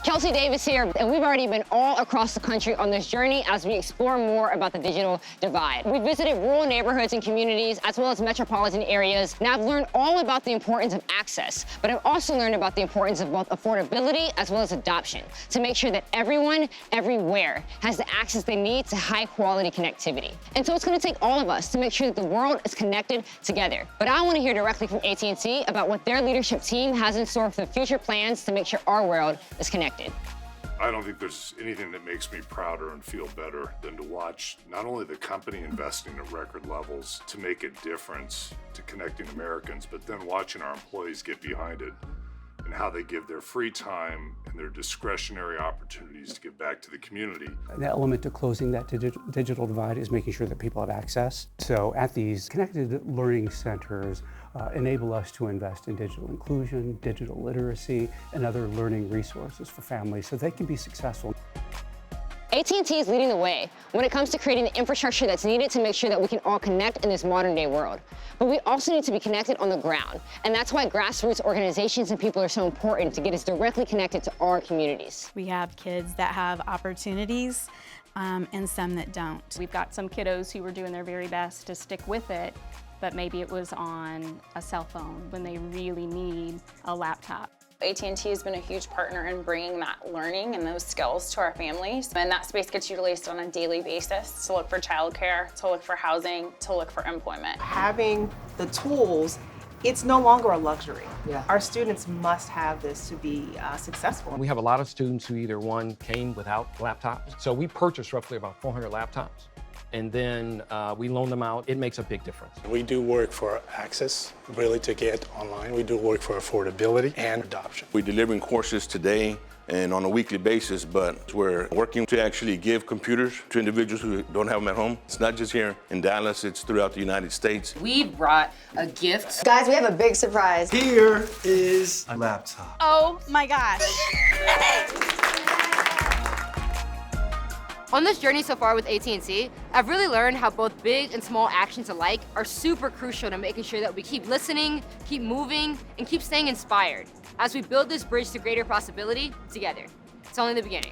Kelsey Davis here, and we've already been all across the country on this journey as we explore more about the digital divide. We've visited rural neighborhoods and communities, as well as metropolitan areas, and I've learned all about the importance of access, but I've also learned about the importance of both affordability as well as adoption, to make sure that everyone, everywhere, has the access they need to high-quality connectivity. And so it's gonna take all of us to make sure that the world is connected together. But I wanna hear directly from AT&T about what their leadership team has in store for the future plans to make sure our world is connected. I don't think there's anything that makes me prouder and feel better than to watch not only the company investing at record levels to make a difference to connecting Americans, but then watching our employees get behind it and how they give their free time and their discretionary opportunities to give back to the community. The element to closing that digital divide is making sure that people have access. So at these connected learning centers, enable us to invest in digital inclusion, digital literacy, and other learning resources for families so they can be successful. AT&T is leading the way when it comes to creating the infrastructure that's needed to make sure that we can all connect in this modern day world. But we also need to be connected on the ground. And that's why grassroots organizations and people are so important to get us directly connected to our communities. We have kids that have opportunities and some that don't. We've got some kiddos who were doing their very best to stick with it, but maybe it was on a cell phone when they really need a laptop. AT&T has been a huge partner in bringing that learning and those skills to our families. And that space gets utilized on a daily basis to look for childcare, to look for housing, to look for employment. Having the tools, it's no longer a luxury. Yeah. Our students must have this to be successful. We have a lot of students who either one came without laptops. So we purchased roughly about 400 laptops. And then we loan them out. It makes a big difference. We do work for access, really to get online. We do work for affordability and adoption. We're delivering courses today and on a weekly basis, but we're working to actually give computers to individuals who don't have them at home. It's not just here in Dallas, it's throughout the United States. We brought a gift. Guys, we have a big surprise. Here is a laptop. Oh my gosh. On this journey so far with AT&T, I've really learned how both big and small actions alike are super crucial to making sure that we keep listening, keep moving, and keep staying inspired as we build this bridge to greater possibility together. It's only the beginning.